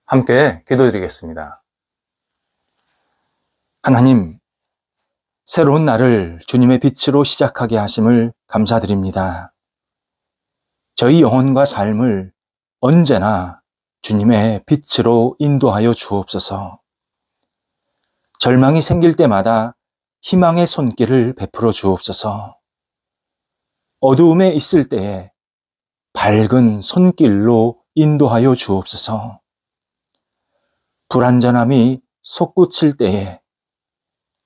함께 기도드리겠습니다. 하나님, 새로운 날을 주님의 빛으로 시작하게 하심을 감사드립니다. 저희 영혼과 삶을 언제나 주님의 빛으로 인도하여 주옵소서. 절망이 생길 때마다 희망의 손길을 베풀어 주옵소서. 어두움에 있을 때에 밝은 손길로 인도하여 주옵소서. 불안전함이 솟구칠 때에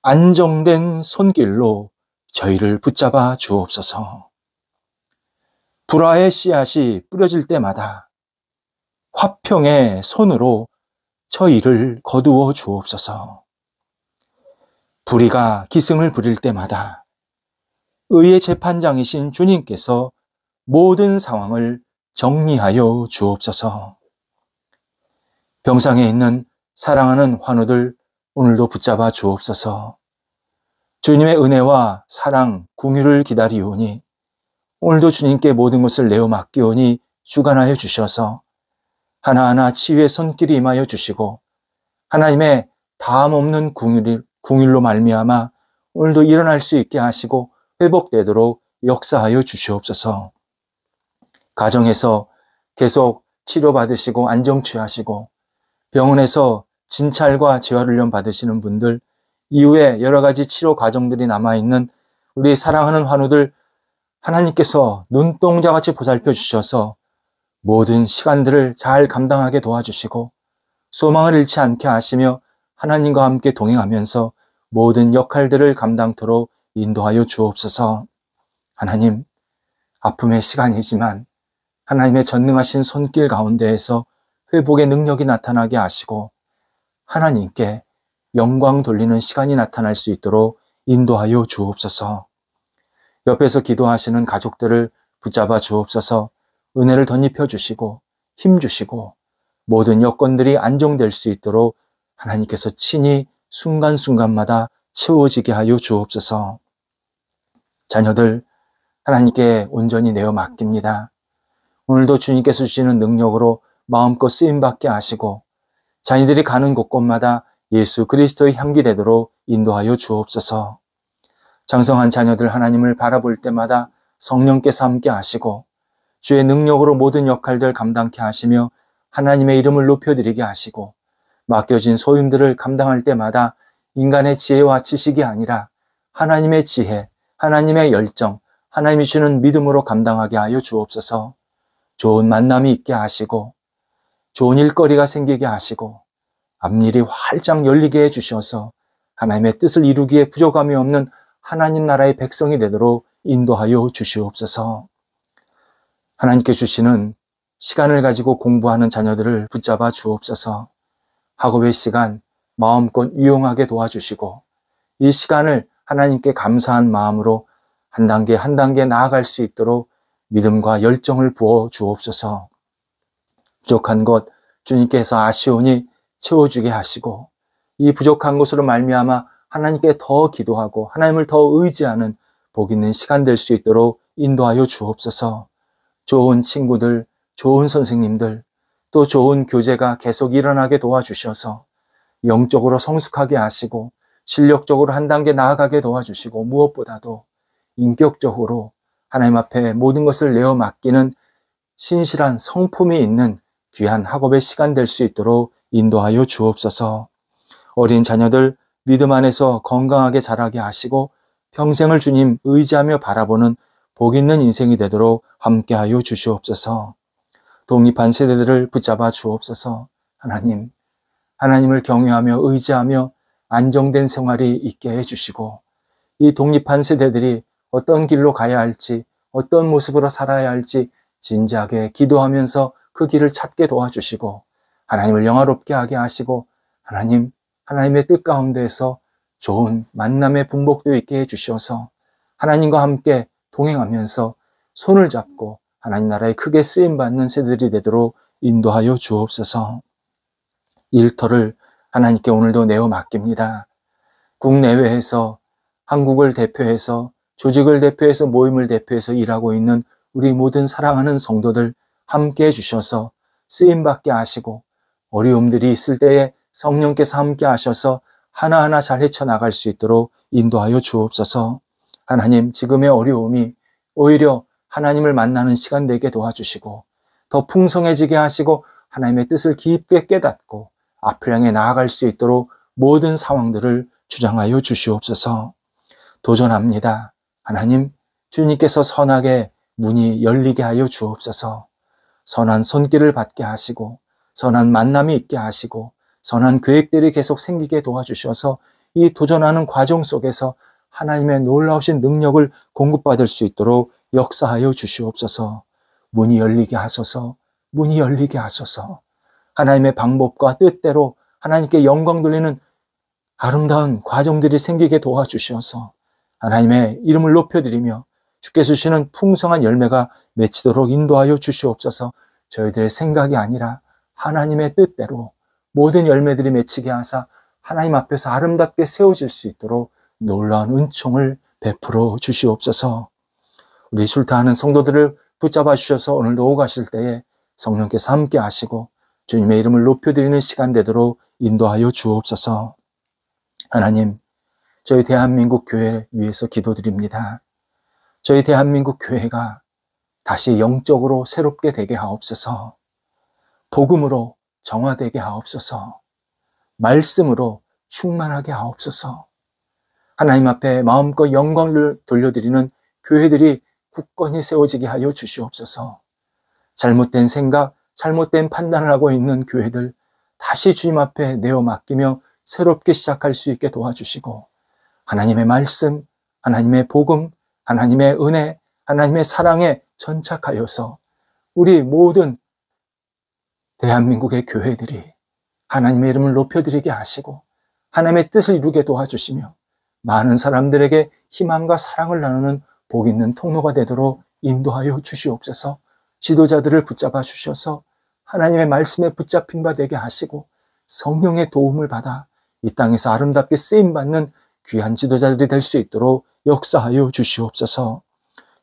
안정된 손길로 저희를 붙잡아 주옵소서. 불화의 씨앗이 뿌려질 때마다 화평의 손으로 저희를 거두어 주옵소서. 불의가 기승을 부릴 때마다 의의 재판장이신 주님께서 모든 상황을 정리하여 주옵소서. 병상에 있는 사랑하는 환우들 오늘도 붙잡아 주옵소서. 주님의 은혜와 사랑, 긍휼을 기다리오니 오늘도 주님께 모든 것을 내어 맡기오니 주관하여 주셔서 하나하나 치유의 손길이 임하여 주시고 하나님의 다함 없는 긍휼로 말미암아 오늘도 일어날 수 있게 하시고 회복되도록 역사하여 주시옵소서. 가정에서 계속 치료받으시고 안정 취하시고 병원에서 진찰과 재활훈련 받으시는 분들, 이후에 여러 가지 치료 과정들이 남아있는 우리 사랑하는 환우들 하나님께서 눈동자같이 보살펴 주셔서 모든 시간들을 잘 감당하게 도와주시고 소망을 잃지 않게 하시며 하나님과 함께 동행하면서 모든 역할들을 감당토록 인도하여 주옵소서. 하나님, 아픔의 시간이지만 하나님의 전능하신 손길 가운데에서 회복의 능력이 나타나게 하시고 하나님께 영광 돌리는 시간이 나타날 수 있도록 인도하여 주옵소서. 옆에서 기도하시는 가족들을 붙잡아 주옵소서. 은혜를 덧입혀 주시고 힘 주시고 모든 여건들이 안정될 수 있도록 하나님께서 친히 순간순간마다 채워지게 하여 주옵소서. 자녀들 하나님께 온전히 내어 맡깁니다. 오늘도 주님께서 주시는 능력으로 마음껏 쓰임받게 하시고 자녀들이 가는 곳곳마다 예수 그리스도의 향기 되도록 인도하여 주옵소서. 장성한 자녀들 하나님을 바라볼 때마다 성령께서 함께 하시고 주의 능력으로 모든 역할들 감당케 하시며 하나님의 이름을 높여드리게 하시고 맡겨진 소임들을 감당할 때마다 인간의 지혜와 지식이 아니라 하나님의 지혜, 하나님의 열정, 하나님이 주는 믿음으로 감당하게 하여 주옵소서. 좋은 만남이 있게 하시고 좋은 일거리가 생기게 하시고 앞일이 활짝 열리게 해주셔서 하나님의 뜻을 이루기에 부족함이 없는 하나님 나라의 백성이 되도록 인도하여 주시옵소서. 하나님께 주시는 시간을 가지고 공부하는 자녀들을 붙잡아 주옵소서. 학업의 시간 마음껏 유용하게 도와주시고 이 시간을 하나님께 감사한 마음으로 한 단계 한 단계 나아갈 수 있도록 믿음과 열정을 부어 주옵소서. 부족한 것 주님께서 아시오니 채워주게 하시고 이 부족한 것으로 말미암아 하나님께 더 기도하고 하나님을 더 의지하는 복 있는 시간 될 수 있도록 인도하여 주옵소서. 좋은 친구들, 좋은 선생님들, 또 좋은 교제가 계속 일어나게 도와주셔서 영적으로 성숙하게 하시고 실력적으로 한 단계 나아가게 도와주시고 무엇보다도 인격적으로 하나님 앞에 모든 것을 내어 맡기는 신실한 성품이 있는 귀한 학업의 시간 될 수 있도록 인도하여 주옵소서. 어린 자녀들 믿음 안에서 건강하게 자라게 하시고 평생을 주님 의지하며 바라보는 복 있는 인생이 되도록 함께하여 주시옵소서. 독립한 세대들을 붙잡아 주옵소서. 하나님을 경외하며 의지하며 안정된 생활이 있게 해주시고 이 독립한 세대들이 어떤 길로 가야 할지 어떤 모습으로 살아야 할지 진지하게 기도하면서 그 길을 찾게 도와주시고 하나님을 영화롭게 하게 하시고 하나님의 뜻 가운데에서 좋은 만남의 분복도 있게 해주셔서 하나님과 함께 동행하면서 손을 잡고 하나님 나라에 크게 쓰임받는 세대들이 되도록 인도하여 주옵소서. 일터를 하나님께 오늘도 내어 맡깁니다. 국내외에서 한국을 대표해서 조직을 대표해서 모임을 대표해서 일하고 있는 우리 모든 사랑하는 성도들 함께 해주셔서 쓰임받게 하시고 어려움들이 있을 때에 성령께서 함께 하셔서 하나하나 잘 헤쳐나갈 수 있도록 인도하여 주옵소서. 하나님, 지금의 어려움이 오히려 하나님을 만나는 시간 되게 도와주시고 더 풍성해지게 하시고 하나님의 뜻을 깊게 깨닫고 앞을 향해 나아갈 수 있도록 모든 상황들을 주장하여 주시옵소서. 도전합니다. 하나님, 주님께서 선하게 문이 열리게 하여 주옵소서. 선한 손길을 받게 하시고 선한 만남이 있게 하시고 선한 계획들이 계속 생기게 도와주셔서 이 도전하는 과정 속에서 하나님의 놀라우신 능력을 공급받을 수 있도록 역사하여 주시옵소서. 문이 열리게 하소서. 문이 열리게 하소서. 하나님의 방법과 뜻대로 하나님께 영광 돌리는 아름다운 과정들이 생기게 도와주셔서 하나님의 이름을 높여드리며 주께서 주시는 풍성한 열매가 맺히도록 인도하여 주시옵소서. 저희들의 생각이 아니라 하나님의 뜻대로 모든 열매들이 맺히게 하사 하나님 앞에서 아름답게 세워질 수 있도록 놀라운 은총을 베풀어 주시옵소서. 우리 출타하는 성도들을 붙잡아 주셔서 오늘도 오가실 때에 성령께서 함께 하시고 주님의 이름을 높여드리는 시간 되도록 인도하여 주옵소서. 하나님, 저희 대한민국 교회 위해서 기도드립니다. 저희 대한민국 교회가 다시 영적으로 새롭게 되게 하옵소서. 복음으로 정화되게 하옵소서. 말씀으로 충만하게 하옵소서. 하나님 앞에 마음껏 영광을 돌려드리는 교회들이 굳건히 세워지게 하여 주시옵소서. 잘못된 생각, 잘못된 판단을 하고 있는 교회들 다시 주님 앞에 내어 맡기며 새롭게 시작할 수 있게 도와주시고 하나님의 말씀, 하나님의 복음, 하나님의 은혜, 하나님의 사랑에 전착하여서 우리 모든 대한민국의 교회들이 하나님의 이름을 높여드리게 하시고 하나님의 뜻을 이루게 도와주시며 많은 사람들에게 희망과 사랑을 나누는 복 있는 통로가 되도록 인도하여 주시옵소서. 지도자들을 붙잡아 주셔서 하나님의 말씀에 붙잡힌 바 되게 하시고 성령의 도움을 받아 이 땅에서 아름답게 쓰임받는 귀한 지도자들이 될 수 있도록 역사하여 주시옵소서.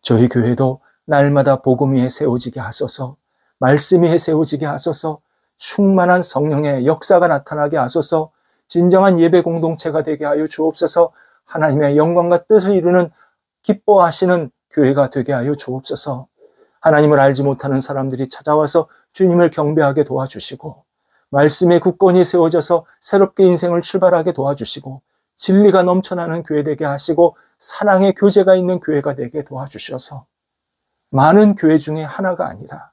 저희 교회도 날마다 복음 위에 세워지게 하소서. 말씀 위에 세워지게 하소서. 충만한 성령의 역사가 나타나게 하소서. 진정한 예배 공동체가 되게 하여 주옵소서. 하나님의 영광과 뜻을 이루는 기뻐하시는 교회가 되게 하여 주옵소서. 하나님을 알지 못하는 사람들이 찾아와서 주님을 경배하게 도와주시고 말씀에 굳건히 세워져서 새롭게 인생을 출발하게 도와주시고 진리가 넘쳐나는 교회 되게 하시고 사랑의 교제가 있는 교회가 되게 도와주셔서 많은 교회 중에 하나가 아니라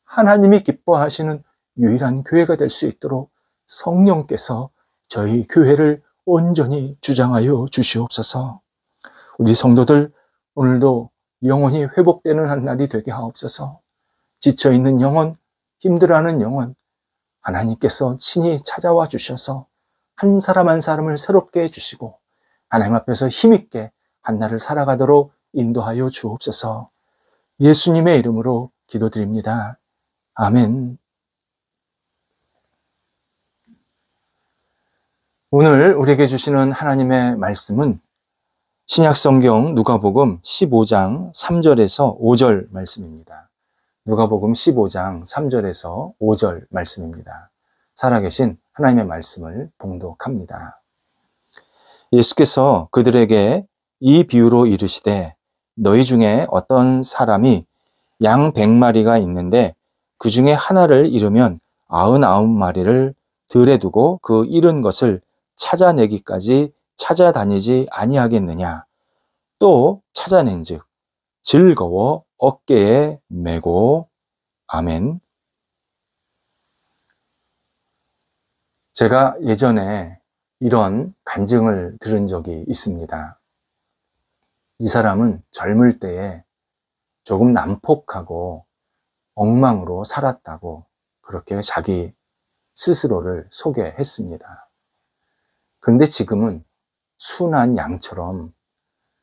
하나님이 기뻐하시는 유일한 교회가 될 수 있도록 성령께서 저희 교회를 온전히 주장하여 주시옵소서. 우리 성도들 오늘도 영혼이 회복되는 한 날이 되게 하옵소서. 지쳐있는 영혼, 힘들어하는 영혼 하나님께서 친히 찾아와 주셔서 한 사람 한 사람을 새롭게 해주시고 하나님 앞에서 힘있게 한 날을 살아가도록 인도하여 주옵소서. 예수님의 이름으로 기도드립니다. 아멘. 오늘 우리에게 주시는 하나님의 말씀은 신약성경 누가복음 15장 3절에서 5절 말씀입니다. 누가복음 15장 3절에서 5절 말씀입니다. 살아계신 하나님의 말씀을 봉독합니다. 예수께서 그들에게 이 비유로 이르시되 너희 중에 어떤 사람이 양 100마리가 있는데 그 중에 하나를 잃으면 99마리를 들에 두고 그 잃은 것을 찾아내기까지 찾아다니지 아니하겠느냐. 또 찾아낸즉 즐거워 어깨에 메고. 아멘. 제가 예전에 이런 간증을 들은 적이 있습니다. 이 사람은 젊을 때에 조금 난폭하고 엉망으로 살았다고 그렇게 자기 스스로를 소개했습니다. 그런데 지금은 순한 양처럼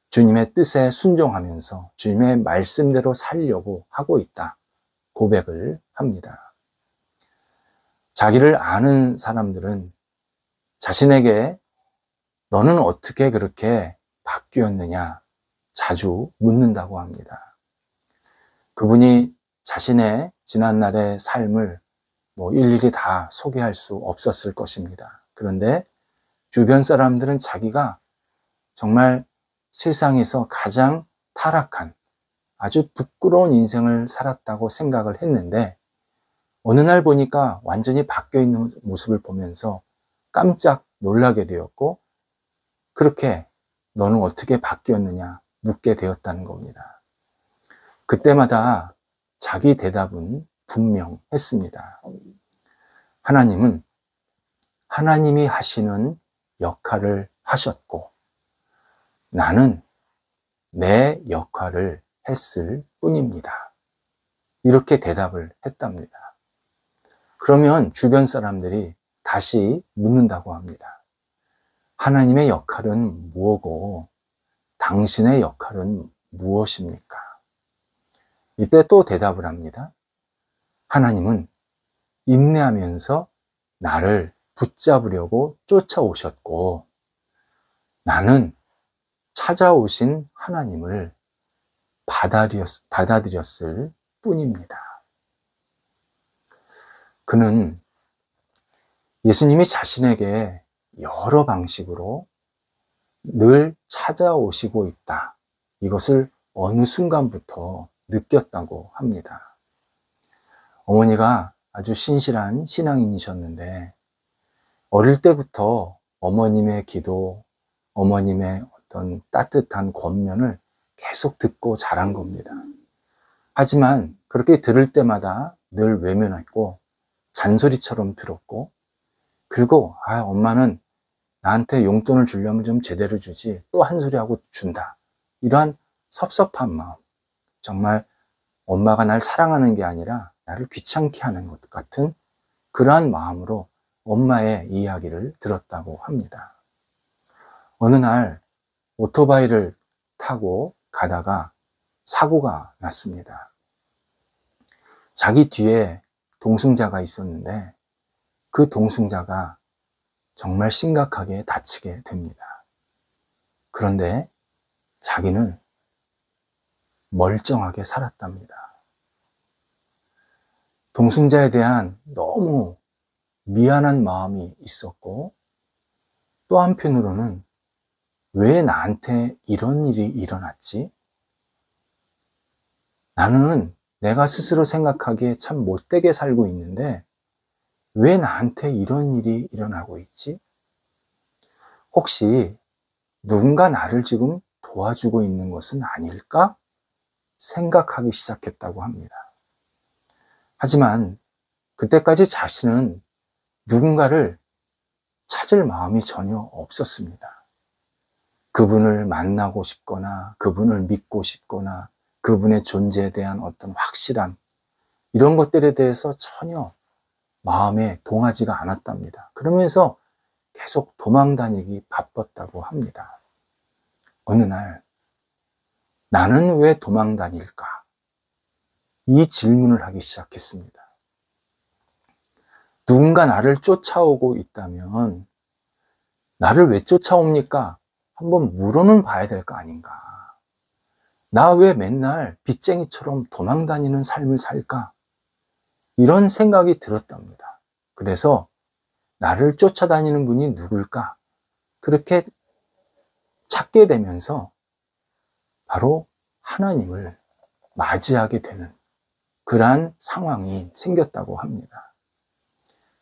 주님의 뜻에 순종하면서 주님의 말씀대로 살려고 하고 있다 고백을 합니다. 자기를 아는 사람들은 자신에게 너는 어떻게 그렇게 바뀌었느냐 자주 묻는다고 합니다. 그분이 자신의 지난날의 삶을 일일이 다 소개할 수 없었을 것입니다. 그런데 주변 사람들은 자기가 정말 세상에서 가장 타락한 아주 부끄러운 인생을 살았다고 생각을 했는데 어느 날 보니까 완전히 바뀌어 있는 모습을 보면서 깜짝 놀라게 되었고 그렇게 너는 어떻게 바뀌었느냐 묻게 되었다는 겁니다. 그때마다 자기 대답은 분명했습니다. 하나님은 하나님이 하시는 역할을 하셨고 나는 내 역할을 했을 뿐입니다. 이렇게 대답을 했답니다. 그러면 주변 사람들이 다시 묻는다고 합니다. 하나님의 역할은 뭐고 당신의 역할은 무엇입니까? 이때 또 대답을 합니다. 하나님은 인내하면서 나를 붙잡으려고 쫓아오셨고 나는 찾아오신 하나님을 받아들였을 뿐입니다. 그는 예수님이 자신에게 여러 방식으로 늘 찾아오시고 있다. 이것을 어느 순간부터 느꼈다고 합니다. 어머니가 아주 신실한 신앙인이셨는데 어릴 때부터 어머님의 기도, 어머님의 어떤 따뜻한 권면을 계속 듣고 자란 겁니다. 하지만 그렇게 들을 때마다 늘 외면했고 잔소리처럼 들었고 그리고 엄마는 나한테 용돈을 주려면 좀 제대로 주지 또 한 소리 하고 준다. 이러한 섭섭한 마음, 정말 엄마가 날 사랑하는 게 아니라 나를 귀찮게 하는 것 같은 그러한 마음으로 엄마의 이야기를 들었다고 합니다. 어느 날 오토바이를 타고 가다가 사고가 났습니다. 자기 뒤에 동승자가 있었는데 그 동승자가 정말 심각하게 다치게 됩니다. 그런데 자기는 멀쩡하게 살았답니다. 동승자에 대한 너무 미안한 마음이 있었고 또 한편으로는 왜 나한테 이런 일이 일어났지? 나는 내가 스스로 생각하기에 참 못되게 살고 있는데 왜 나한테 이런 일이 일어나고 있지? 혹시 누군가 나를 지금 도와주고 있는 것은 아닐까? 생각하기 시작했다고 합니다. 하지만 그때까지 자신은 누군가를 찾을 마음이 전혀 없었습니다. 그분을 만나고 싶거나 그분을 믿고 싶거나 그분의 존재에 대한 어떤 확실함 이런 것들에 대해서 전혀 마음에 동하지가 않았답니다. 그러면서 계속 도망다니기 바빴다고 합니다. 어느 날 나는 왜 도망다닐까? 이 질문을 하기 시작했습니다. 누군가 나를 쫓아오고 있다면 나를 왜 쫓아옵니까? 한번 물어는 봐야 될 거 아닌가? 나 왜 맨날 빚쟁이처럼 도망다니는 삶을 살까? 이런 생각이 들었답니다. 그래서 나를 쫓아다니는 분이 누굴까? 그렇게 찾게 되면서 바로 하나님을 맞이하게 되는 그러한 상황이 생겼다고 합니다.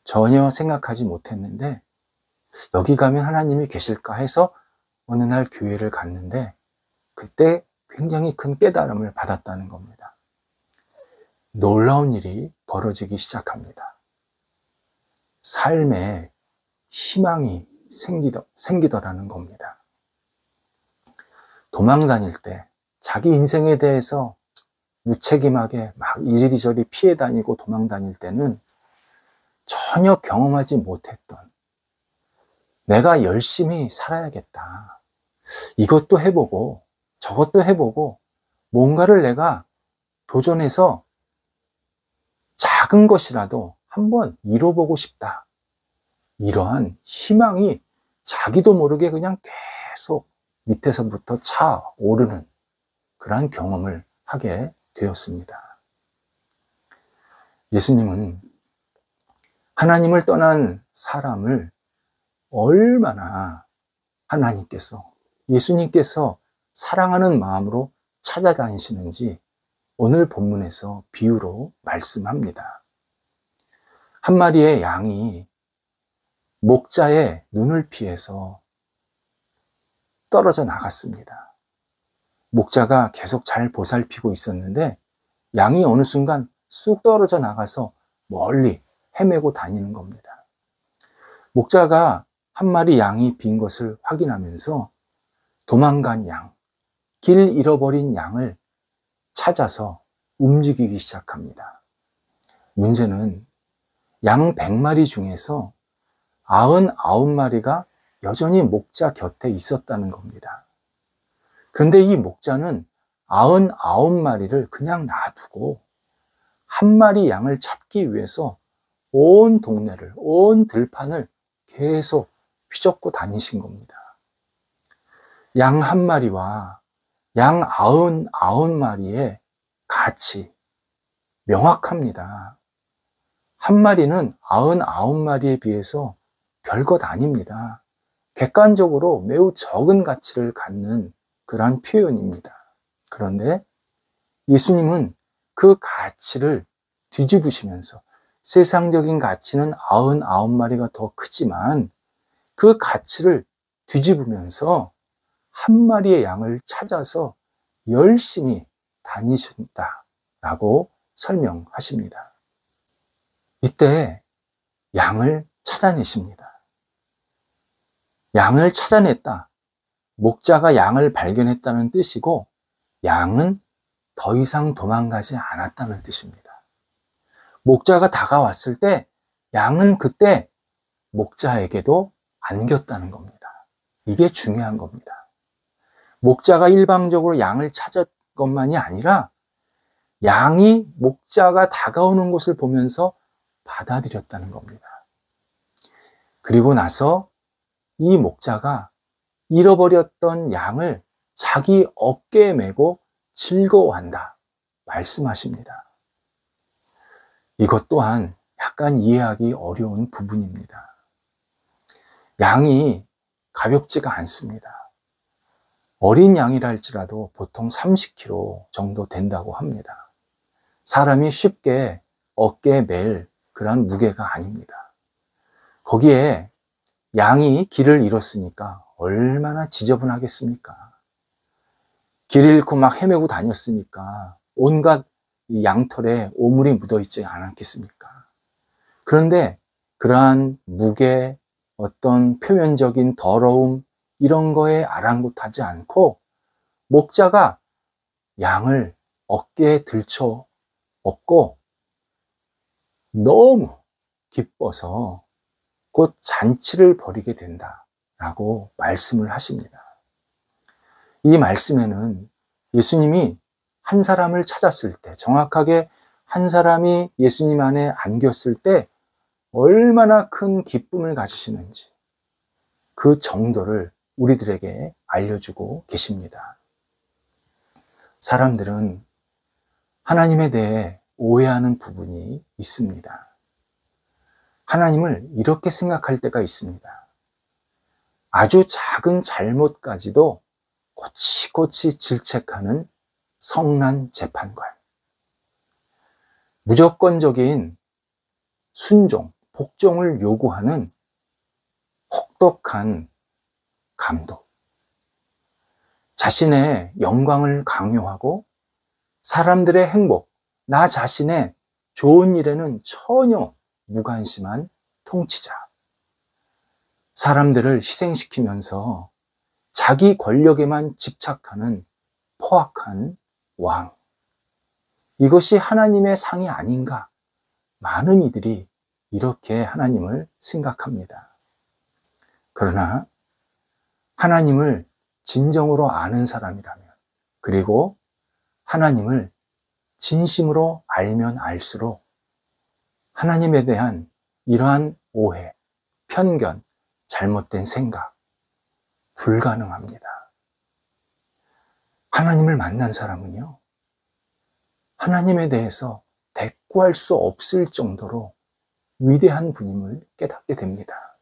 전혀 생각하지 못했는데 여기 가면 하나님이 계실까 해서 어느 날 교회를 갔는데 그때 굉장히 큰 깨달음을 받았다는 겁니다. 놀라운 일이 벌어지기 시작합니다. 삶에 희망이 생기더라는 겁니다. 도망 다닐 때 자기 인생에 대해서 무책임하게 막 이리저리 피해 다니고 도망 다닐 때는 전혀 경험하지 못했던 내가 열심히 살아야겠다. 이것도 해보고 저것도 해보고 뭔가를 내가 도전해서 작은 것이라도 한번 이뤄보고 싶다. 이러한 희망이 자기도 모르게 그냥 계속 밑에서부터 차오르는 그러한 경험을 하게 되었습니다. 예수님은 하나님을 떠난 사람을 얼마나 하나님께서, 예수님께서 사랑하는 마음으로 찾아다니시는지 오늘 본문에서 비유로 말씀합니다. 한 마리의 양이 목자의 눈을 피해서 떨어져 나갔습니다. 목자가 계속 잘 보살피고 있었는데 양이 어느 순간 쑥 떨어져 나가서 멀리 헤매고 다니는 겁니다. 목자가 한 마리 양이 빈 것을 확인하면서 도망간 양, 길 잃어버린 양을 찾아서 움직이기 시작합니다. 문제는 양 100마리 중에서 99마리가 여전히 목자 곁에 있었다는 겁니다. 그런데 이 목자는 99마리를 그냥 놔두고 한 마리 양을 찾기 위해서 온 동네를, 온 들판을 계속 휘젓고 다니신 겁니다. 양 한 마리와 양 99마리의 가치 명확합니다. 한 마리는 99마리에 비해서 별것 아닙니다. 객관적으로 매우 적은 가치를 갖는 그러한 표현입니다. 그런데 예수님은 그 가치를 뒤집으시면서 세상적인 가치는 99마리가 더 크지만 그 가치를 뒤집으면서 한 마리의 양을 찾아서 열심히 다니신다라고 설명하십니다. 이때 양을 찾아내십니다. 양을 찾아냈다. 목자가 양을 발견했다는 뜻이고 양은 더 이상 도망가지 않았다는 뜻입니다. 목자가 다가왔을 때 양은 그때 목자에게도 안겼다는 겁니다. 이게 중요한 겁니다. 목자가 일방적으로 양을 찾은 것만이 아니라 양이 목자가 다가오는 것을 보면서 받아들였다는 겁니다. 그리고 나서 이 목자가 잃어버렸던 양을 자기 어깨에 메고 즐거워한다 말씀하십니다. 이것 또한 약간 이해하기 어려운 부분입니다. 양이 가볍지가 않습니다. 어린 양이라 할지라도 보통 30kg 정도 된다고 합니다. 사람이 쉽게 어깨에 맬 그런 무게가 아닙니다. 거기에 양이 길을 잃었으니까 얼마나 지저분하겠습니까? 길 잃고 막 헤매고 다녔으니까 온갖 이 양털에 오물이 묻어있지 않았겠습니까? 그런데 그러한 무게, 어떤 표면적인 더러움, 이런 거에 아랑곳하지 않고 목자가 양을 어깨에 들쳐 업고 너무 기뻐서 곧 잔치를 벌이게 된다라고 말씀을 하십니다. 이 말씀에는 예수님이 한 사람을 찾았을 때, 정확하게 한 사람이 예수님 안에 안겼을 때 얼마나 큰 기쁨을 가지시는지 그 정도를 우리들에게 알려주고 계십니다. 사람들은 하나님에 대해 오해하는 부분이 있습니다. 하나님을 이렇게 생각할 때가 있습니다. 아주 작은 잘못까지도 꼬치꼬치 질책하는 성난 재판관. 무조건적인 순종, 복종을 요구하는 혹독한 감독. 자신의 영광을 강요하고 사람들의 행복, 나 자신의 좋은 일에는 전혀 무관심한 통치자. 사람들을 희생시키면서 자기 권력에만 집착하는 포악한 왕. 이것이 하나님의 상이 아닌가? 많은 이들이 이렇게 하나님을 생각합니다. 그러나 하나님을 진정으로 아는 사람이라면, 그리고 하나님을 진심으로 알면 알수록 하나님에 대한 이러한 오해, 편견, 잘못된 생각 불가능합니다. 하나님을 만난 사람은요, 하나님에 대해서 대꾸할 수 없을 정도로 위대한 분임을 깨닫게 됩니다.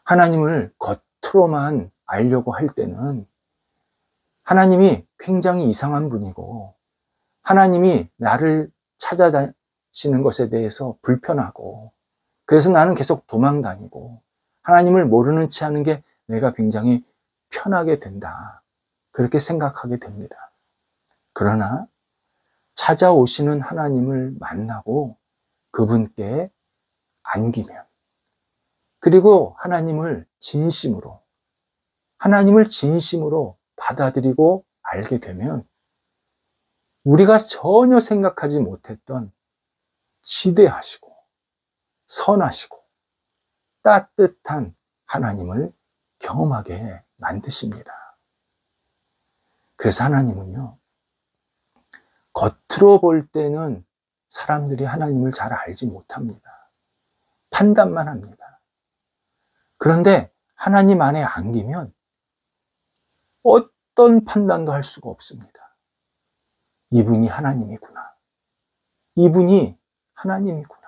하나님을 겉으로만 알려고 할 때는 하나님이 굉장히 이상한 분이고 하나님이 나를 찾아다니시는 것에 대해서 불편하고 그래서 나는 계속 도망다니고 하나님을 모르는 채 하는 게 내가 굉장히 편하게 된다. 그렇게 생각하게 됩니다. 그러나 찾아오시는 하나님을 만나고 그분께 안기면 그리고 하나님을 진심으로 받아들이고 알게 되면 우리가 전혀 생각하지 못했던 지대하시고 선하시고 따뜻한 하나님을 경험하게 만드십니다. 그래서 하나님은요, 겉으로 볼 때는 사람들이 하나님을 잘 알지 못합니다. 판단만 합니다. 그런데 하나님 안에 안기면 어떤 판단도 할 수가 없습니다. 이분이 하나님이구나. 이분이 하나님이구나.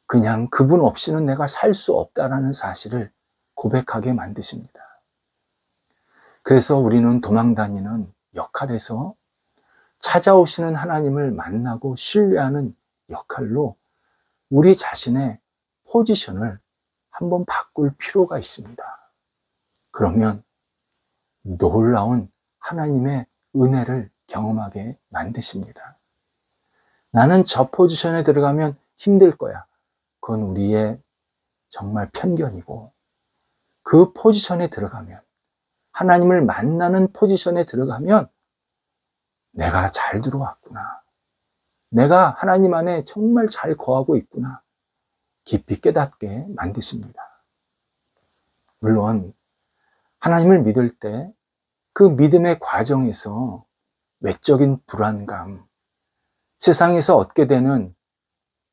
그냥 그분 없이는 내가 살 수 없다라는 사실을 고백하게 만드십니다. 그래서 우리는 도망다니는 역할에서 찾아오시는 하나님을 만나고 신뢰하는 역할로 우리 자신의 포지션을 한번 바꿀 필요가 있습니다. 그러면 놀라운 하나님의 은혜를 경험하게 만드십니다. 나는 저 포지션에 들어가면 힘들 거야. 그건 우리의 정말 편견이고 그 포지션에 들어가면 하나님을 만나는 포지션에 들어가면 내가 잘 들어왔구나. 내가 하나님 안에 정말 잘 거하고 있구나. 깊이 깨닫게 만드십니다. 물론 하나님을 믿을 때 그 믿음의 과정에서 외적인 불안감, 세상에서 얻게 되는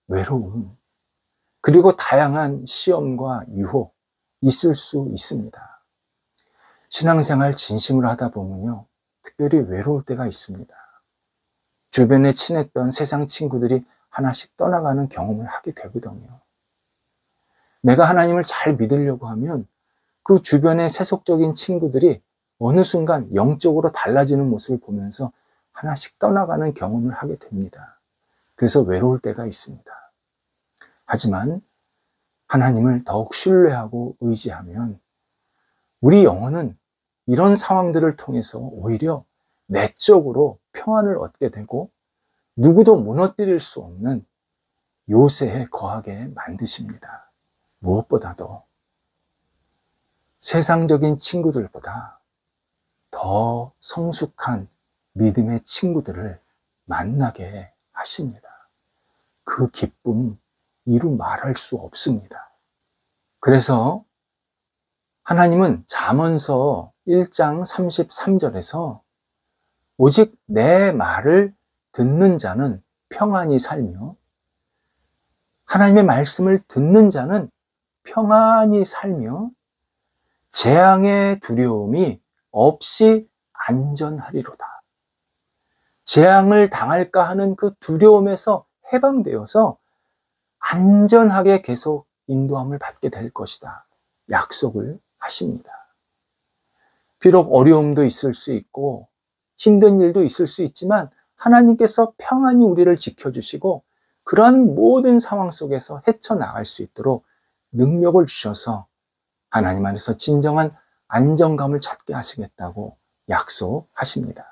외로움, 그리고 다양한 시험과 유혹 있을 수 있습니다. 신앙생활 진심으로 하다 보면요, 특별히 외로울 때가 있습니다. 주변에 친했던 세상 친구들이 하나씩 떠나가는 경험을 하게 되거든요. 내가 하나님을 잘 믿으려고 하면 그 주변의 세속적인 친구들이 어느 순간 영적으로 달라지는 모습을 보면서 하나씩 떠나가는 경험을 하게 됩니다. 그래서 외로울 때가 있습니다. 하지만 하나님을 더욱 신뢰하고 의지하면 우리 영혼은 이런 상황들을 통해서 오히려 내적으로 평안을 얻게 되고 누구도 무너뜨릴 수 없는 요새에 거하게 만드십니다. 무엇보다도 세상적인 친구들보다 더 성숙한 믿음의 친구들을 만나게 하십니다. 그 기쁨 이루 말할 수 없습니다. 그래서 하나님은 잠언서 1장 33절에서 오직 내 말을 듣는 자는 평안히 살며 하나님의 말씀을 듣는 자는 평안히 살며 재앙의 두려움이 없이 안전하리로다. 재앙을 당할까 하는 그 두려움에서 해방되어서 안전하게 계속 인도함을 받게 될 것이다. 약속을 하십니다. 비록 어려움도 있을 수 있고 힘든 일도 있을 수 있지만 하나님께서 평안히 우리를 지켜주시고 그러한 모든 상황 속에서 헤쳐나갈 수 있도록 능력을 주셔서 하나님 안에서 진정한 안정감을 찾게 하시겠다고 약속하십니다.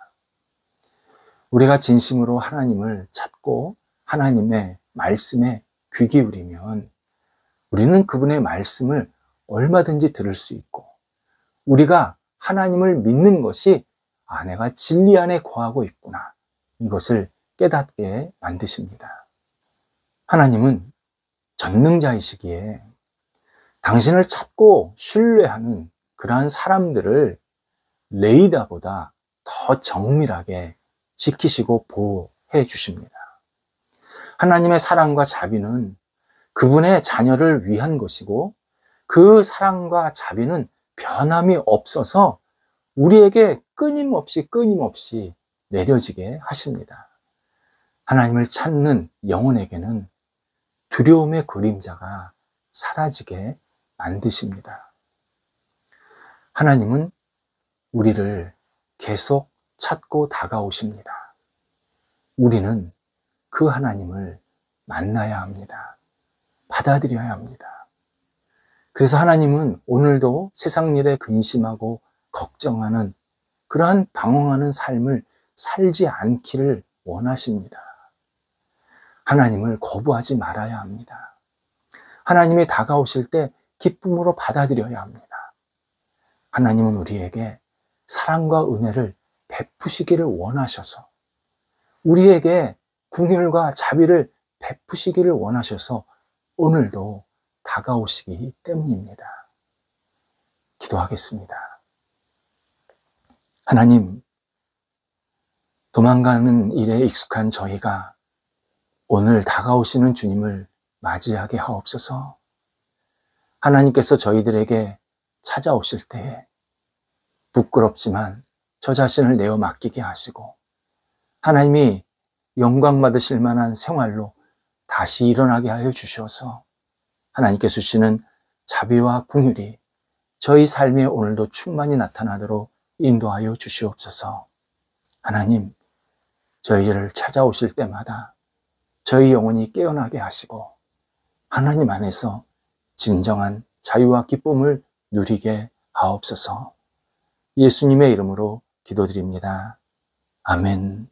우리가 진심으로 하나님을 찾고 하나님의 말씀에 귀 기울이면 우리는 그분의 말씀을 얼마든지 들을 수 있고 우리가 하나님을 믿는 것이 내가 진리 안에 거하고 있구나. 이것을 깨닫게 만드십니다. 하나님은 전능자이시기에 당신을 찾고 신뢰하는 그러한 사람들을 레이다보다 더 정밀하게 지키시고 보호해 주십니다. 하나님의 사랑과 자비는 그분의 자녀를 위한 것이고 그 사랑과 자비는 변함이 없어서 우리에게 끊임없이 내려지게 하십니다. 하나님을 찾는 영혼에게는 두려움의 그림자가 사라지게 만드십니다. 하나님은 우리를 계속 찾고 다가오십니다. 우리는 그 하나님을 만나야 합니다. 받아들여야 합니다. 그래서 하나님은 오늘도 세상 일에 근심하고 걱정하는 그러한 방황하는 삶을 살지 않기를 원하십니다. 하나님을 거부하지 말아야 합니다. 하나님이 다가오실 때 기쁨으로 받아들여야 합니다. 하나님은 우리에게 사랑과 은혜를 베푸시기를 원하셔서 우리에게 긍휼과 자비를 베푸시기를 원하셔서 오늘도 다가오시기 때문입니다. 기도하겠습니다. 하나님, 도망가는 일에 익숙한 저희가 오늘 다가오시는 주님을 맞이하게 하옵소서. 하나님께서 저희들에게 찾아오실 때에 부끄럽지만 저 자신을 내어 맡기게 하시고 하나님이 영광 받으실 만한 생활로 다시 일어나게 하여 주셔서 하나님께서 주시는 자비와 긍휼이 저희 삶에 오늘도 충만히 나타나도록 인도하여 주시옵소서. 하나님, 저희를 찾아오실 때마다 저희 영혼이 깨어나게 하시고 하나님 안에서 진정한 자유와 기쁨을 누리게 하옵소서. 예수님의 이름으로 기도드립니다. 아멘.